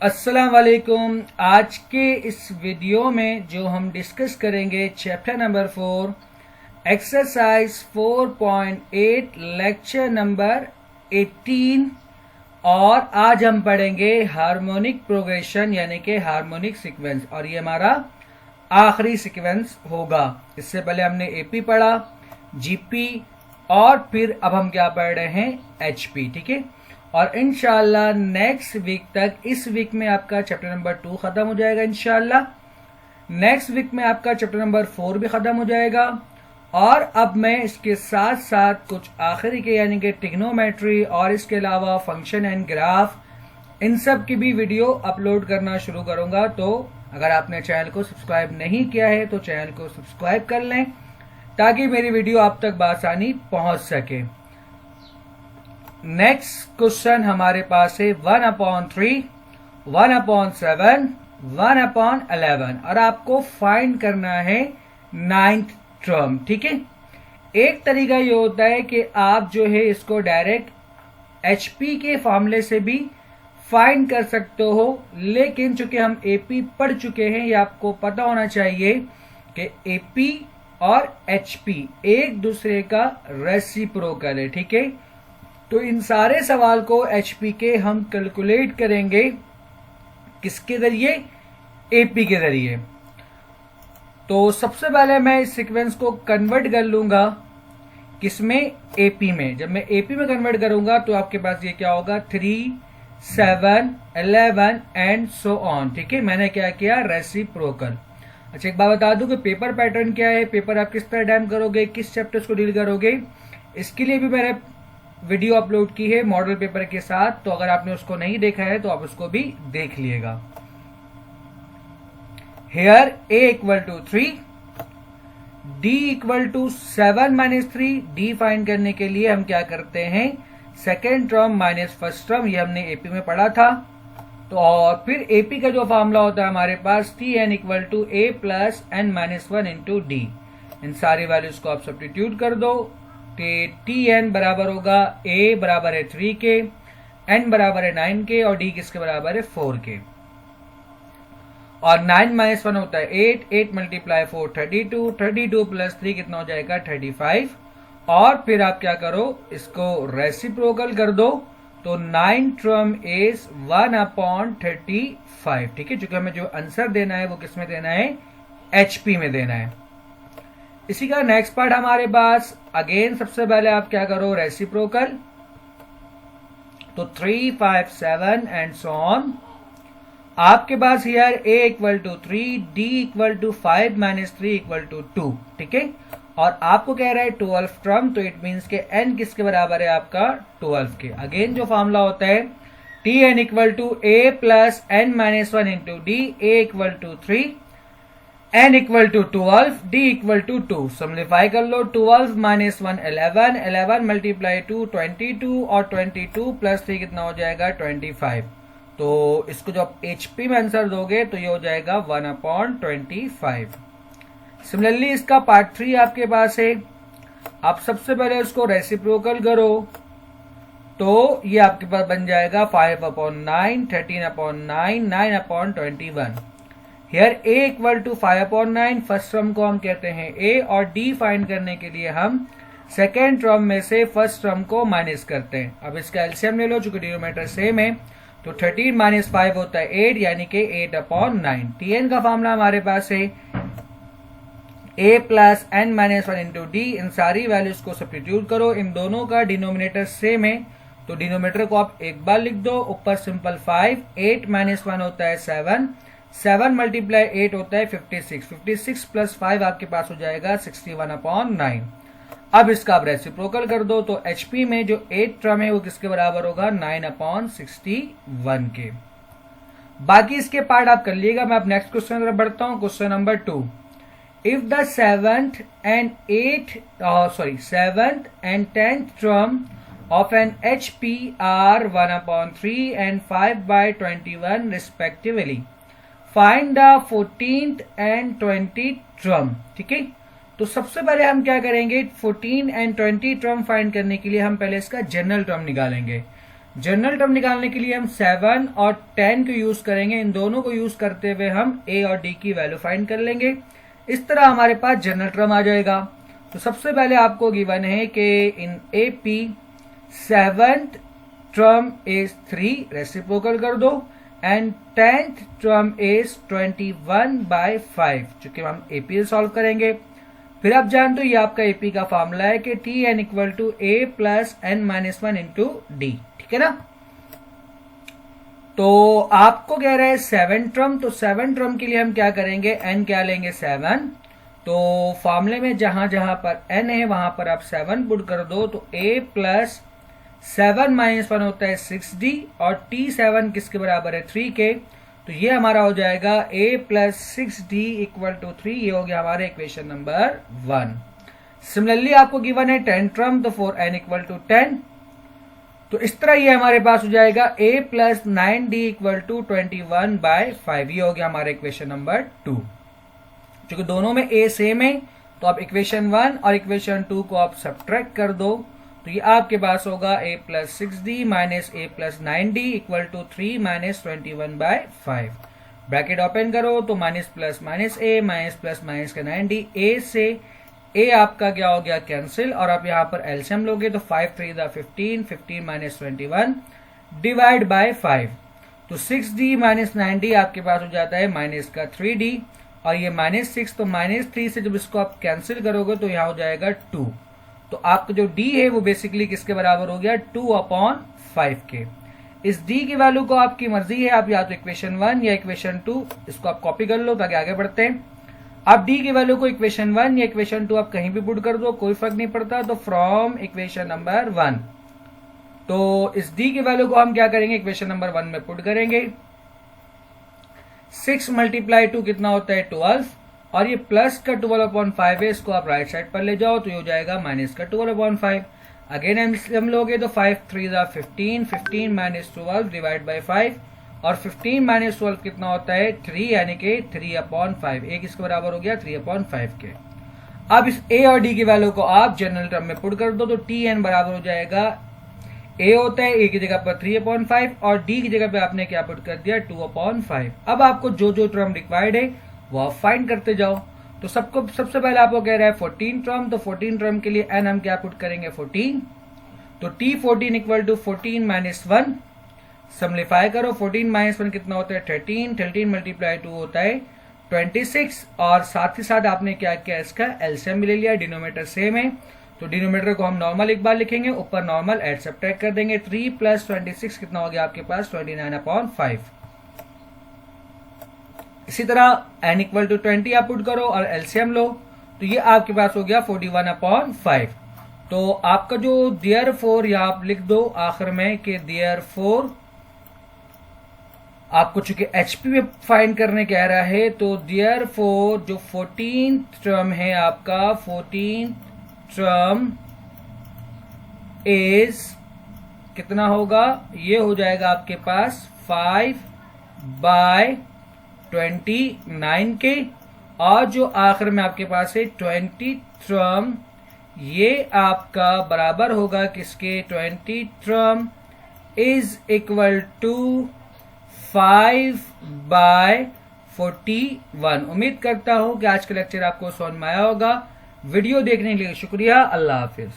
अस्सलाम वालेकुम। आज के इस वीडियो में जो हम डिस्कस करेंगे chapter number 4 exercise 4.8 lecture number 18 और आज हम पढ़ेंगे हार्मोनिक प्रोग्रेशन यानी कि हार्मोनिक सीक्वेंस और ये हमारा आखिरी सीक्वेंस होगा। इससे पहले हमने एपी पढ़ा, जीपी और फिर अब हम क्या पढ़ रहे हैं, एचपी। ठीक है, और इंशाल्लाह नेक्स्ट वीक तक, इस वीक में आपका चैप्टर नंबर 2 खत्म हो जाएगा। इंशाल्लाह नेक्स्ट वीक में आपका चैप्टर नंबर 4 भी खत्म हो जाएगा। और अब मैं इसके साथ साथ कुछ आखिरी के यानी कि ट्रिग्नोमेट्री और इसके अलावा फंक्शन एंड ग्राफ, इन सब की भी वीडियो अपलोड करना शुरू करूंगा। तो अगर आपने चैनल को सब्सक्राइब नहीं किया है तो चैनल को सब्सक्राइब कर लें ताकि मेरी वीडियो आप तक बआसानी पहुंच सके। नेक्स्ट क्वेश्चन हमारे पास है 1/3, 1/7, 1/11 और आपको फाइंड करना है 9th टर्म। ठीक है, एक तरीका ये होता है कि आप जो है इसको डायरेक्ट एचपी के फॉर्मूले से भी फाइंड कर सकते हो, लेकिन चूंकि हम एपी पढ़ चुके हैं, ये आपको पता होना चाहिए कि एपी और एचपी एक दूसरे का रेसिप्रोकल है। ठीक है, तो इन सारे सवाल को एचपी के हम कैलकुलेट करेंगे किसके जरिए, एपी के जरिए। तो सबसे पहले मैं इस सीक्वेंस को कन्वर्ट कर लूंगा किसमें, एपी में। जब मैं एपी में कन्वर्ट करूंगा तो आपके पास ये क्या होगा, 3, 7, 11 एंड सो ऑन। ठीक है, मैंने क्या किया, रेसिप्रोकल। अच्छा, एक बात बता दूं कि पेपर पैटर्न क्या है, पेपर आप किस तरह डैम करोगे, किस चैप्टर्स को डील करोगे, इसके लिए भी मैंने वीडियो अपलोड की है मॉडल पेपर के साथ। तो अगर आपने उसको नहीं देखा है तो आप उसको भी देख लिएगा। Here a = 3, d = 7 - 3। d find करने के लिए हम क्या करते हैं, second term minus first term, ये हमने एपी में पढ़ा था। तो और फिर एपी का जो फॉर्मूला होता है हमारे पास, Tn = a + n-1 × d। इन सारी वैल्यूज को आप सब्स्टिट्यूट कर दो। Tn बराबर होगा, a बराबर है 3 के, n बराबर है 9 के और d किसके बराबर है, 4 के। और 9 - 1 होता है 8, 8 × 4 32, 32 + 3 कितना हो जाएगा, 35। और फिर आप क्या करो, इसको रेसिप्रोकल कर दो। तो 9 टर्म इज 1/35। ठीक है, चूंकि हमें जो आंसर देना है वो किस में देना है, एचपी में देना है। इसी का नेक्स्ट पार्ट हमारे पास, अगेन सबसे पहले आप क्या करो, रेसिप्रोकल। तो 3, 5, 7 एंड सो ऑन। आपके पास हियर a = 3, d = 5 - 3 = 2। ठीक है, और आपको कह रहा है 12 टर्म, तो इट मींस के n किसके बराबर है, आपका 12 के। अगेन जो फॉर्मूला होता है, Tn = a + n-1 × d, a = 3, n = 12, d = 2। Simplify कर लो, 12 - 1 11, 11 × 2 22 और 22 + 3 कितना हो जाएगा, 25। तो इसको जो आप एचपी में आंसर दोगे तो ये हो जाएगा 1/25। सिमिलरली इसका पार्ट 3 आपके पास है। आप सबसे पहले उसको रेसिप्रोकल करो तो ये आपके पास बन जाएगा 5/9, 13/9, 9/21। हियर a = 5/9, फर्स्ट टर्म को हम कहते हैं a, और d फाइंड करने के लिए हम सेकेंड टर्म में से फर्स्ट टर्म को माइनस करते हैं। अब इसका एलसीएम ले लो, चूंकि डिनोमिनेटर सेम है। तो 13 - 5 होता है 8, यानी कि 8/9। Tn का फॉर्मूला हमारे पास है a + n-1 × d। इन सारी वैल्यूज को सब्स्टिट्यूट करो, इन दोनों का डिनोमिनेटर सेम है तो डिनोमिनेटर को आप एक बार लिख दो, ऊपर सिंपल 5, 8 - 1 होता है 7, 7 × 8 होता है 56, 56 + 5 आपके पास हो जाएगा 61/9। अब इसका आप रेसिप्रोकल कर दो तो एचपी में जो 8 टर्म है वो किसके बराबर होगा, 9/61 के। बाकी इसके पार्ट आप कर लीजिएगा। मैं अब नेक्स्ट क्वेश्चन तरफ बढ़ता हूं, question number 2। If the 7th and 10th term of an HP are 1/3 and 5/21 respectively, find the 14th and 20th term। ठीक है, तो सबसे पहले हम क्या करेंगे, 14 एंड 20 टर्म फाइंड करने के लिए हम पहले इसका जनरल टर्म निकालेंगे। जनरल टर्म निकालने के लिए हम 7 और 10 को यूज करेंगे। इन दोनों को यूज करते हुए हम ए और डी की वैल्यू फाइंड कर लेंगे। इस तरह हमारे पास जनरल टर्म आ जाएगा। तो सबसे पहले आपको गिवन है कि in AP 7th term is 3, reciprocal कर दो, एंड 10th टर्म इज 21/5, चूंकि हम एपी सॉल्व करेंगे। फिर आप जानते हो ये आपका एपी का फॉर्मूला है कि T N equal to A plus N minus 1 into D, ठीक है ना। तो आपको कह रहा है 7 टर्म, तो 7 टर्म के लिए हम क्या करेंगे, एन क्या लेंगे 7। तो फॉर्मूले में जहां जहां पर एन है वहां पर आप 7 पुट कर दो, तो ए प्लस 7 माइनस 1 होता है 6d, और t7 किसके बराबर है 3 के। तो ये हमारा हो जाएगा a plus 6d equal to 3। ये हो गया हमारे इक्वेशन नंबर 1। सिमिलरली आपको गिवन है 10 टर्म, तो फॉर n इक्वल टू 10, तो इस तरह ये हमारे पास हो जाएगा a plus 9d equal to 21/5। ये हो गया हमारा इक्वेशन नंबर 2। क्योंकि दोनों में a सेम है, तो आप इक्वेशन 1 और इक्वेशन 2 को आप सब्ट्रैक्ट कर दो, तो ये आपके पास होगा a plus 6d minus a plus 9d equal to 3 minus 21/5। Bracket open करो तो minus plus minus a minus plus minus का 9d, a से a आपका क्या हो गया कैंसिल, और आप यहाँ पर एलसीएम लोगे तो 5 3 15, 15 माइनस 21 डिवाइड बाय 5, तो 6d माइनस 9d आपके पास हो जाता है माइनस का 3d, और ये माइनस 6, तो माइनस 3 से जब इसको आप कैंसिल करोगे तो यहाँ हो जाएगा 2। तो आपका जो d है वो बेसिकली किसके बराबर हो गया 2/5 के। इस d की वैल्यू को आपकी मर्जी है, आप या तो इक्वेशन 1 या इक्वेशन 2 इसको आप कॉपी कर लो ताकि आगे बढ़ते हैं। आप d की वैल्यू को इक्वेशन 1 या इक्वेशन 2 आप कहीं भी पुट कर दो, कोई फर्क नहीं पड़ता। तो फ्रॉम इक्वेशन नंबर 1, तो इस d की वैल्यू को हम क्या करेंगे, इक्वेशन नंबर 1 में पुट करेंगे। 6 मल्टीप्लाई 2 कितना होता है 12, और ये प्लस का 12/5 है, इसको आप राइट साइड पर ले जाओ तो ये हो जाएगा माइनस का 12/5। अगेन हम लोगे तो 5 3 15, 15 माइनस 12 डिवाइड बाय 5, और 15 माइनस 12 कितना होता है 3, यानी कि 3/5। एक इसके बराबर हो गया 3/5 के। अब इस a और d की वैल्यू को आप जनरल टर्म में पुट कर दो, तो टी एन बराबर हो जाएगा, a होता है a की जगह पर 3/5 और d की जगह पे आपने क्या पुट कर दिया 2/5। अब आपको जो जो टर्म रिक्वायर्ड है वो आप फाइंड करते जाओ। तो सबसे पहले आपको कह रहा है 14 टर्म, तो 14 टर्म के लिए n हम क्या पुट करेंगे 14, तो t14 equal to 14 minus 1, simplify करो, 14 माइनस 1 कितना होता है 13, 13 मल्टीप्लाई 2 होता है 26, और साथ ही साथ आपने क्या किया इसका एलसीएम भी ले लिया, डिनोमिनेटर सेम है, तो डिनोमिनेटर को हम नॉर्मल एक बार लिखेंगे, ऊपर नॉर्मल एड सब्ट्रैक्ट कर देंगे। 3 प्लस 26 कितना हो गया आपके पास 29/5। इसी तरह n इक्वल टू 20 आप पुट करो और एलसीएम लो, तो ये आपके पास हो गया 41/5। तो आपका जो देयरफॉर या आप लिख दो आखिर में कि देयरफॉर आपको चूंकि एचपी में फाइंड करने कह रहा है, तो देयरफॉर जो 14th टर्म है आपका 14th टर्म इज कितना होगा, ये हो जाएगा आपके पास 5/29 के, और जो आखिर में आपके पास है 20 टर्म, ये आपका बराबर होगा किसके 20 टर्म इज इक्वल टू 5/41। उम्मीद करता हूं कि आज का लेक्चर आपको समझ में आया होगा। वीडियो देखने के लिए शुक्रिया। अल्लाह हाफिज।